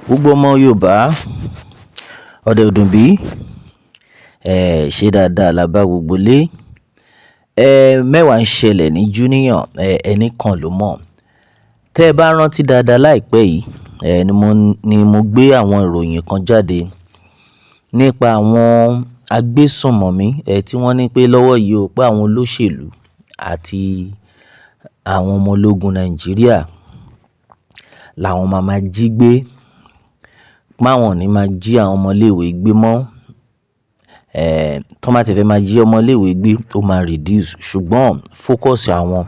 Gbogbo ọmọ Yorùbá ọdẹ ọdún bí ṣe dáadáa la bá gbogbo lé. Mẹ́wàá ń ṣẹlẹ̀ ní Junior, ẹnì kan ló mọ̀. Tẹ́ ẹ bá rántí dáadáa láìpẹ́ yìí ni mo gbé àwọn ìròyìn kan jáde nípa àwọn agbésùnmọ̀mí tí wọ́n ní pé lọ́wọ́ yìí ó pé àwọn olóṣèlú àti àwọn ọmọ ológun Nàìjíríà làwọn máa jí gbé. Máwọn ní máa jí àwọn ọmọléèwé gbé mọ́. Tó má ti fẹ́ máa jí ọmọléèwé gbé ó máa reduce, ṣùgbọ́n focus àwọn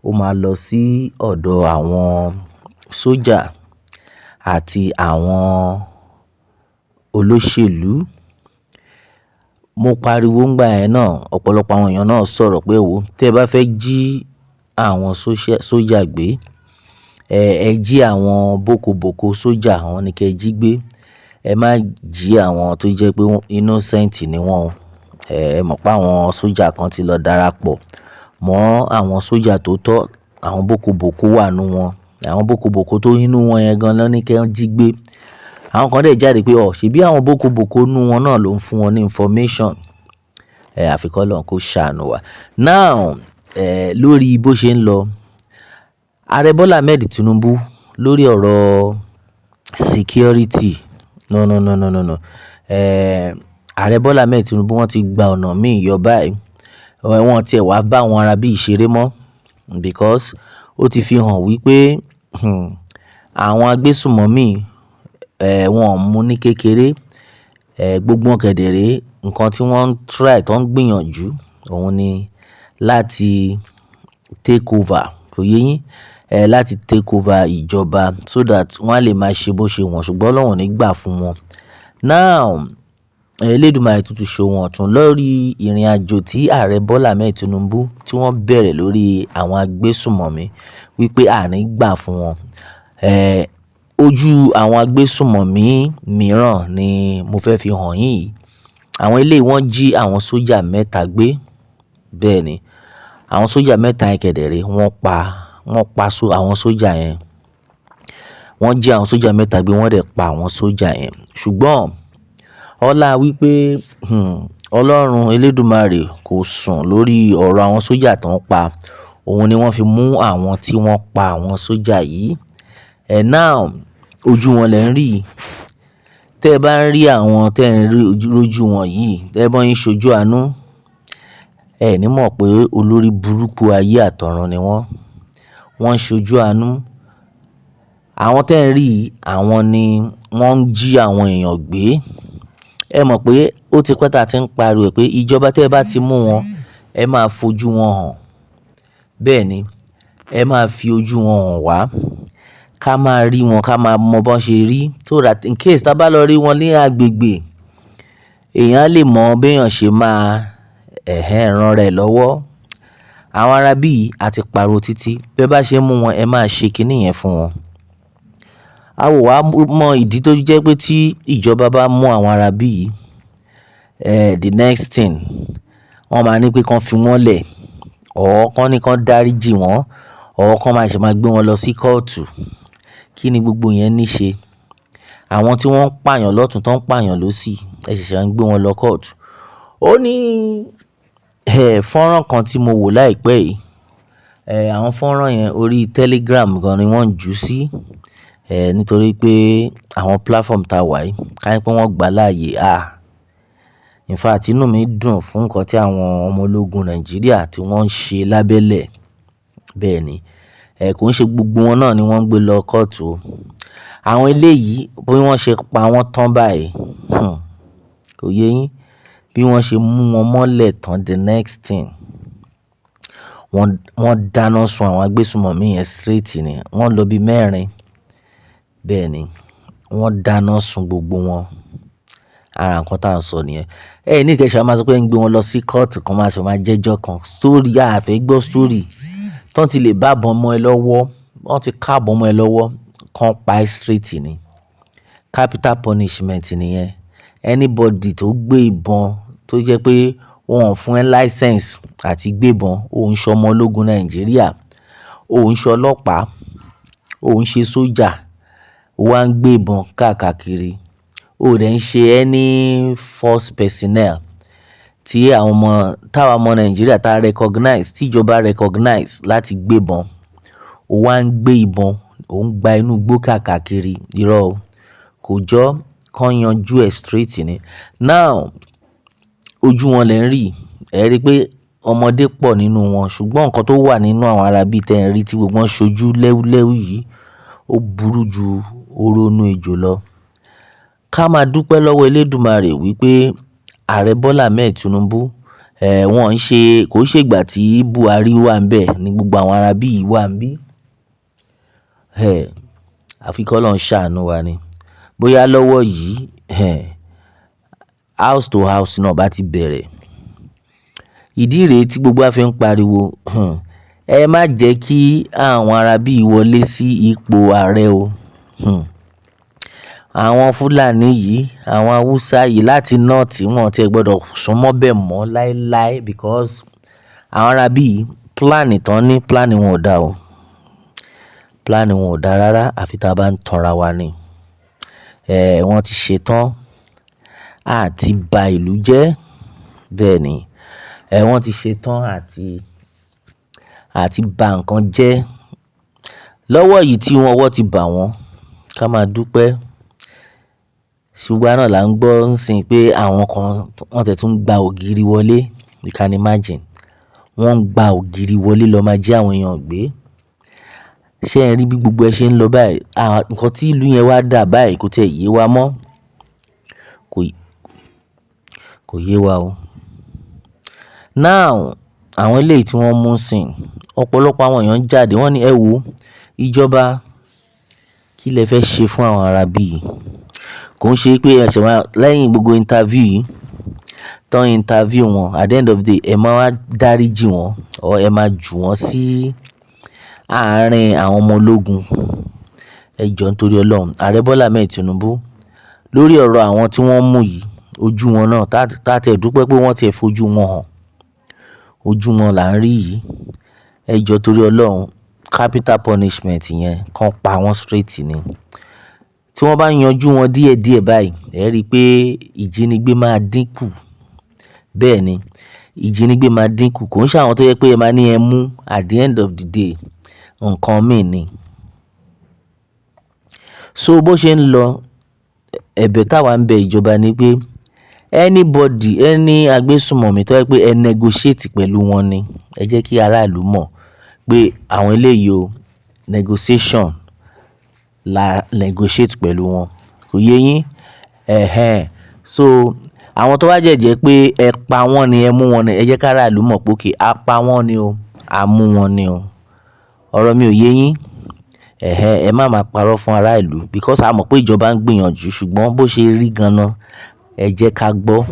ó máa lọ sí ọ̀dọ̀ àwọn sójà àti àwọn olóṣèlú. Mo pariwo ńgbà yẹn náà, ọ̀pọ̀lọpọ̀ àwọn èèyàn náà sọ̀rọ̀ pé wò tí ẹ bá fẹ́ jí àwọn sójà gbé, ẹ jí àwọn bókobòko sójà, àwọn ni kẹ́ jí gbé. Ẹ má jí àwọn tó jẹ́ pé innocent ni wọ́n. Ẹ mọ̀ pé àwọn sójà kan ti lọ darapọ̀ mọ́ àwọn sójà tó tọ́, àwọn bókobòko wà nínú wọn. Àwọn bókobòko tó inú wọn yẹn gan lọ ní kẹ́ jí gbé. Àwọn kan dẹ̀ jáde pé ṣebí àwọn bókobòko inú wọn náà ló ń fún wọn ní information. Àfi k'Ọlọ́run kó ṣàánú wa. Now, lórí bó ṣe ń lọ, Ààrẹ Bọ́lá Ahmed Tinubu lórí ọ̀rọ̀ security. No. Ààrẹ Bọ́lá Ahmed Tinubu wọ́n ti gba ọ̀nà míì yọ báyìí. Wọ́n tiẹ̀ wá bá àwọn ará bí ìṣeré mọ́, because ó ti fi hàn wípé àwọn agbésùnmọ̀mí wọn mú ní kékeré. Gbogbo wọn kẹ̀dẹ̀rẹ́ nǹkan tí wọ́n ń try tó ń gbìyànjú òun ni láti take over, kò yé yín, láti take over ìjọba so that wọ́n á lè máa ṣe bó ṣe wọ́n, ṣùgbọ́n Ọlọ́run ò ní gbà fún wọn. Now, Elédùmarè tuntun ṣe wọn ọ̀tún lórí ìrìn àjò tí Ààrẹ Bọ́lá Ahmed Tinubu tí wọ́n bẹ̀rẹ̀ lórí àwọn agbésùnmọ̀mí wípé àní gbà fún wọn. Ojú àwọn agbésùnmọ̀mí mìíràn ni mo fẹ́ fi hàn yín yìí. Àwọn eléyìí wọ́n jí àwọn sójà mẹ́ta gbé. Bẹ́ẹ̀ ni, àwọn sójà mẹ́ta yẹn kẹ̀dẹ̀rẹ́ wọ́n pa àwọn sójà yẹn. Wọ́n jí àwọn sójà mẹ́ta gbé, wọ́n dẹ̀ pa àwọn sójà yẹn. Ṣùgbọ́n ọlá wípé Ọlọ́run Elédùmarè kò sùn lórí ọ̀rọ̀ àwọn sójà tó ń pa, òun ni wọ́n fi mú àwọn tí wọ́n pa àwọn sójà yìí. Now, ojú wọn lẹ ń rí. Tẹ́ ẹ bá ń rí àwọn tẹ́ ẹ ń rí lójú wọn yìí, tẹ́ ẹ bá ń ṣojú àánú, ẹ ní mọ̀ pé olórí burúkú ayé àtọ̀run ni wọ́n. Wọ́n ń ṣojú àánú. Àwọn tẹ́ ẹ ń rí, àwọn ni wọ́n ń jí àwọn èèyàn gbé. Ẹ mọ̀ pé ó ti pẹ́ tá ti ń pariwo pé ìjọba tẹ́ ẹ bá ti mú wọn, ẹ máa fojú wọn hàn. Bẹ́ẹ̀ ni, ẹ máa fi ojú wọn hàn wá. Ká máa rí wọn, ká máa mọ bọ́n ṣe rí. So that in case tá bá lọ rí wọn ní agbègbè, èèyàn lè mọ béèyàn ṣe máa ràn rẹ̀ lọ́wọ́. Àwọn ará bí àti pariwo títí. Bẹ́ bá ṣe mú wọn, ẹ máa ṣe kinní yẹn fún wọn. A wò wá mọ ìdí tó jẹ́ pé tí ìjọba bá mú àwọn ará bí the next thing wọ́n máa ní pé kán fi wọ́n lẹ̀, kán ní kán dáríjì wọ́n, kán máa ṣe máa gbé wọn lọ sí kóòtù. Kí ni gbogbo yẹn ní ṣe? Àwọn tí wọ́n ń pààyàn lọ́tùn tó ń pààyàn lósì, ẹ ṣẹ̀ṣẹ̀ ń gbé wọn lọ kóòtù. Ó ní fọ́nrán kan tí mo wò láìpẹ́ yìí. Àwọn fọ́nrán yẹn orí Telegram gan ni wọ́n ń jù sí. Nítorí pé àwọn platform tá wà yìí, ká ní pé wọ́n gbà láàyè. In fact, inú mi dùn fún nǹkan tí àwọn ọmọ ológun Nàìjíríà tí wọ́n ń ṣe lábẹ́lẹ̀. Bẹ́ẹ̀ ni, kò ń ṣe gbogbo wọn náà ni wọ́n ń gbé lọ kóòtù. Àwọn eléyìí bí wọ́n ṣe pa wọ́n tán báyìí, kò yé yín, bí wọ́n ṣe mú wọn mọ́lẹ̀ tán, the next thing wọ́n dáná sun àwọn agbésùnmọ̀mí yẹn straight ni. Wọ́n lọ bí 4. Bẹ́ẹ̀ ni, wọ́n dáná sun gbogbo wọn. Ara nǹkan tá à ń sọ nìyẹn. Ní ìkẹsà máa sọ pé ń gbé wọn lọ sí kóòtù kan, máa jẹ́jọ́ kan. Story, a fẹ́ gbọ́ story. Tán ti lè bá ìbọn mọ́ ẹ lọ́wọ́, wọ́n ti ká ìbọn mọ́ ẹ lọ́wọ́, kan pa ẹ́ straight ni. Capital punishment nìyẹn. Anybody tó gbé ìbọn tó jẹ́ pé wọn ò fún ẹ license àti gbé ìbọn, ò ń ṣọmọ ológun Nàìjíríà, ò ń ṣọlọ́pàá, ò ń ṣe sójà, ó wá ń gbé ìbọn káàkiri, ó dẹ̀ ń ṣe any force personnel tí táwa ọmọ Nàìjíríà tá recognize, tí ìjọba recognize láti gbé ìbọn, ó wá ń gbé ìbọn, ó ń gba inú igbó káàkiri. Irọ́ o, kò jọ kán yanjú ẹ̀ straight ni. Now ojú wọn lẹ̀ ń rí, ẹ rí pé ọmọdé pọ̀ nínú wọn, ṣùgbọ́n nǹkan tó wà nínú àwọn arábí tẹ́ ẹ rí tí gbogbo wọn ṣojú lẹ́wúlẹ́wú yìí ó burú ju oró inú ejò lọ. Ká máa dúpẹ́ lọ́wọ́ Elédùmarè wípé ààrẹ Bọ́lá Ahmed Tinubu wọ́n ń ṣe, kò ṣe ìgbà tí Buhari wà ń bẹ̀ ní gbogbo àwọn arábí yìí wà ń bí. Àfi k'Ọlọ́run ṣàánú wa ni. Bóyá lọ́wọ́ yìí house to house náà bá ti bẹ̀rẹ̀. Ìdí rèé tí gbogbo wa fi ń pariwo ẹ má jẹ́ kí àwọn arábí wọlé sí ipò ààrẹ o. Àwọn Fúlàní yìí, àwọn Haúsá yìí láti north wọn tí ẹ gbọ́dọ̀ súnmọ́ bẹ̀ mọ́ láéláé because àwọn arábí yìí plan wọn ò dá o. Plan wọn ò dá rárá àfi tá a bá ń tanra wa ni. Wọ́n ti ṣetán àti ba ìlú jẹ́, bẹ́ẹ̀ ni. Wọ́n ti ṣetán àti ba nǹkan jẹ́. Lọ́wọ́ yìí tí ọwọ́ ti bà wọ́n, ká máa dúpẹ́. Ṣùgbọ́n náà là ń gbọ́ ń sìn pé àwọn kan wọ́n tẹ̀ tún gba ògiri wọlé, you can imagine. Wọ́n ń gba ògiri wọlé lọ máa jí àwọn èèyàn gbé. Ṣé ẹ rí bí gbogbo ẹ ṣe ń lọ báyìí? Nǹkan tí ìlú yẹn wá dà báyìí kò tiẹ̀ yé wa mọ́. Kò yé wa o. Now àwọn eléyìí tí wọ́n mú sìn, ọ̀pọ̀lọpọ̀ àwọn èèyàn jáde wọ́n ní ẹ wo ìjọba kí lẹ fẹ́ ṣe fún àwọn arábí yìí. Kò ń ṣe pé lẹ́yìn gbogbo interview yìí, tán interview wọn at the end of the day ẹ máa wá dáríjì wọn or ẹ máa jù wọ́n sí àárín àwọn ọmọ ológun. Ẹ jọ̀ọ́ nítorí Ọlọ́run, ààrẹ Bọ́lá Ahmed Tinubu lórí ọ̀rọ̀ àwọn tí wọ́n mú yìí, ojú wọn náà tá tẹ̀ dúpẹ́ pé wọ́n ti ẹ̀ fojú wọn hàn, ojú wọn là ń rí yìí. Ẹ jọ̀ọ́ torí Ọlọ́run, capital punishment yẹn kàn pa wọ́n straight ni. Tí wọ́n bá yanjú wọn díẹ̀díẹ̀ báyìí ẹ rí i pé ìjínigbé máa dínkù. Bẹ́ẹ̀ ni, ìjínigbé máa dínkù. Kò ń ṣe àwọn tó yẹ pé ẹ máa ní ẹ mú at the end of the day nǹkan míì ni. So bó ṣe ń lọ, ẹ̀bẹ̀ táwa ń bẹ ìjọba ni pé any Agbesunmomi tó yẹ pé ẹ negotiate pẹ̀lú wọn ni, ẹ jẹ́ kí aráàlú mọ̀ pé àwọn eléyìí o negotiation la negotiate pẹ̀lú wọn. Kò yé yín? So àwọn tó wá jẹ́ pé ẹ pa wọ́n ni, ẹ mú wọn ni, ẹ jẹ́ kí aráàlú mọ̀ pé okay, a pa wọ́n ni o, a mú wọn ni o. Ọ̀rọ̀ mi ò yé yín? Ẹ má máa parọ́ fún aráàlú because a mọ̀ pé ìjọba ń gbìyànjú ṣùgbọ́n bó ṣe rí gan-an ẹ jẹ́ ká gbọ́.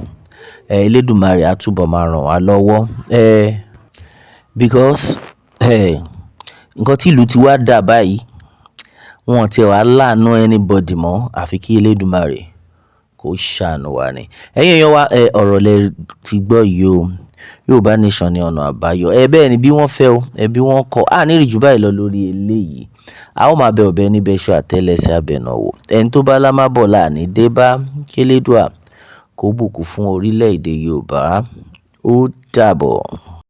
Elédùmarè á túbọ̀ máa ràn wá lọ́wọ́. Because nǹkan tí ìlú ti wá dà báyìí, wọn tiẹ̀ wá láàánú anybody mọ́ àfi kí Elédùmarè kó ṣàánú wa ni. Ẹ̀yin èèyàn wa, ọ̀rọ̀ lẹ ti gbọ́ yìí o. Yorùbá Nation ni ọ̀nà àbáyọ. Bẹ́ẹ̀ ni bí wọ́n fẹ́ o, bí wọ́n kọ̀. Ní rí jù báyìí lọ lórí eléyìí. A ó máa bẹ ọ̀bẹ níbẹ̀ ṣọ́ àtẹ́lẹsẹ̀ abẹnáwò. Ẹni tó bá lámábọ̀ láàní dé bá k'Elédùà kó bùkún fún orílẹ̀-èdè Yorùbá. Ó dàbọ̀.